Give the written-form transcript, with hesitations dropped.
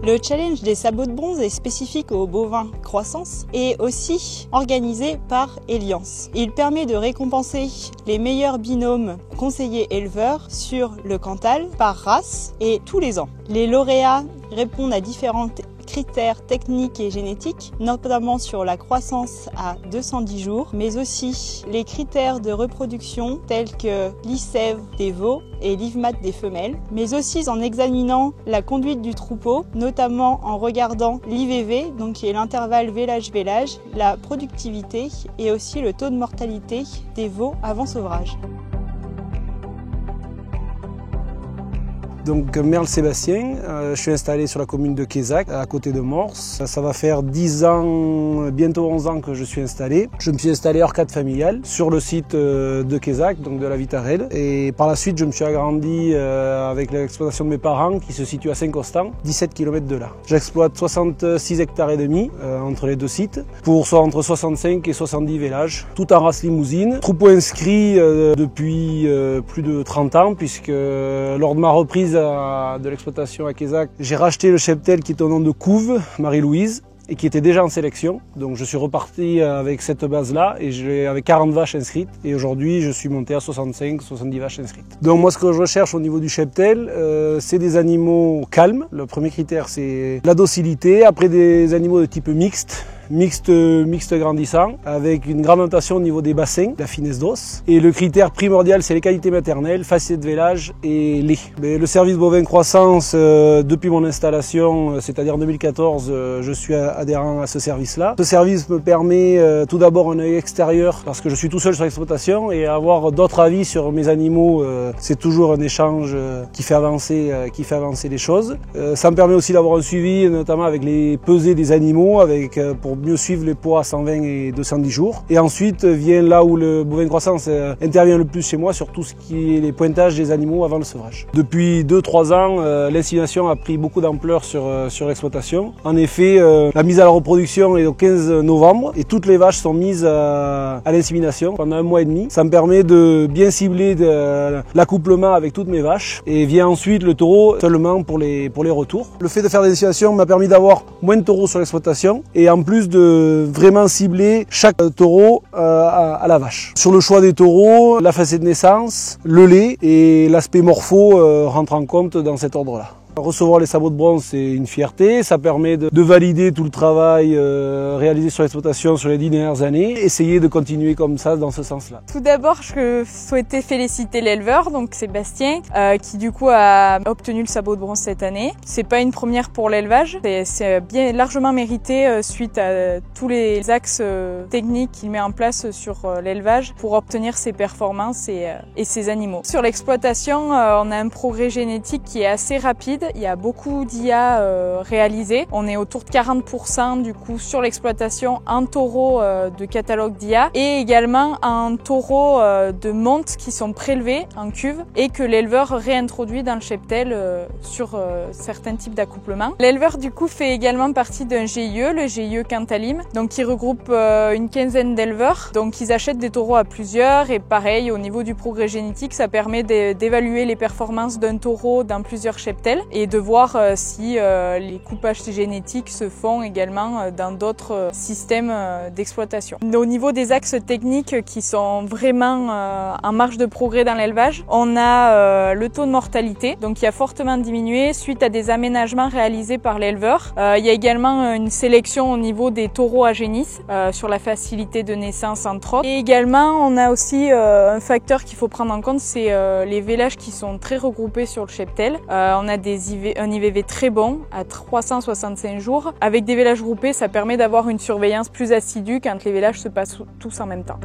Le challenge des sabots de bronze est spécifique aux bovins croissance et aussi organisé par Eliance. Il permet de récompenser les meilleurs binômes conseillers éleveurs sur le Cantal par race et tous les ans. Les lauréats répondent à différents critères techniques et génétiques, notamment sur la croissance à 210 jours, mais aussi les critères de reproduction tels que l'ISEV des veaux et l'IVMAT des femelles, mais aussi en examinant la conduite du troupeau, notamment en regardant l'IVV, donc qui est l'intervalle vélage-vélage, la productivité et aussi le taux de mortalité des veaux avant sevrage. Donc Merle Sébastien, je suis installé sur la commune de Quézac, à côté de Morse. Ça va faire 10 ans, bientôt 11 ans que je suis installé. Je me suis installé hors cadre familial sur le site de Quézac, donc de la Vitarelle. Et par la suite, je me suis agrandi avec l'exploitation de mes parents qui se situe à Saint-Constant, 17 km de là. J'exploite 66 hectares et demi entre les deux sites pour entre 65 et 70 vélages, tout en race limousine. Troupeau inscrit depuis plus de 30 ans puisque lors de ma reprise de l'exploitation à Quézac, j'ai racheté le cheptel qui est au nom de Couve, Marie-Louise, et qui était déjà en sélection. Donc je suis reparti avec cette base-là et avec 40 vaches inscrites. Et aujourd'hui, je suis monté à 65-70 vaches inscrites. Donc moi, ce que je recherche au niveau du cheptel, c'est des animaux calmes. Le premier critère, c'est la docilité. Après, des animaux de type mixte grandissant, avec une grande notation au niveau des bassins, la finesse d'os. Et le critère primordial, c'est les qualités maternelles, facilité de vélage et lait. Mais le service bovin croissance, depuis mon installation, c'est-à-dire en 2014, je suis adhérent à ce service-là. Ce service me permet tout d'abord un œil extérieur, parce que je suis tout seul sur l'exploitation, et avoir d'autres avis sur mes animaux, c'est toujours un échange qui fait avancer les choses. Ça me permet aussi d'avoir un suivi, notamment avec les pesées des animaux, pour mieux suivre les poids à 120 et 210 jours. Et ensuite vient là où le bovin croissance intervient le plus chez moi, sur tout ce qui est les pointages des animaux avant le sevrage. Depuis 2-3 ans, l'insémination a pris beaucoup d'ampleur sur l'exploitation. En effet, la mise à la reproduction est au 15 novembre et toutes les vaches sont mises à l'insémination pendant 1 mois et demi. Ça me permet de bien cibler l'accouplement avec toutes mes vaches, et vient ensuite le taureau seulement pour les retours. Le fait de faire des inséminations m'a permis d'avoir moins de taureaux sur l'exploitation et en plus de vraiment cibler chaque taureau à la vache. Sur le choix des taureaux, la facette de naissance, le lait et l'aspect morpho rentrent en compte dans cet ordre-là. Recevoir les sabots de bronze, c'est une fierté, ça permet de valider tout le travail réalisé sur l'exploitation sur les 10 dernières années, essayer de continuer comme ça dans ce sens-là. Tout d'abord, je souhaitais féliciter l'éleveur, donc Sébastien, qui du coup a obtenu le sabot de bronze cette année. C'est pas une première pour l'élevage, c'est bien largement mérité suite à tous les axes techniques qu'il met en place sur l'élevage pour obtenir ses performances et ses animaux. Sur l'exploitation, on a un progrès génétique qui est assez rapide. Il y a beaucoup d'IA réalisées. On est autour de 40% du coup sur l'exploitation en taureaux de catalogue d'IA et également en taureaux de monte qui sont prélevés en cuve et que l'éleveur réintroduit dans le cheptel sur certains types d'accouplement. L'éleveur du coup fait également partie d'un GIE, le GIE Cantalim, donc qui regroupe une quinzaine d'éleveurs. Donc ils achètent des taureaux à plusieurs et pareil au niveau du progrès génétique, ça permet d'évaluer les performances d'un taureau dans plusieurs cheptels et de voir si les coupages génétiques se font également dans d'autres systèmes d'exploitation. Au niveau des axes techniques qui sont vraiment en marge de progrès dans l'élevage, on a le taux de mortalité, donc qui a fortement diminué suite à des aménagements réalisés par l'éleveur. Il y a également une sélection au niveau des taureaux à génisse sur la facilité de naissance entre autres. Et également, on a aussi un facteur qu'il faut prendre en compte, c'est les vélages qui sont très regroupés sur le cheptel. On a un IVV très bon à 365 jours. Avec des vélages groupés, ça permet d'avoir une surveillance plus assidue quand les vélages se passent tous en même temps.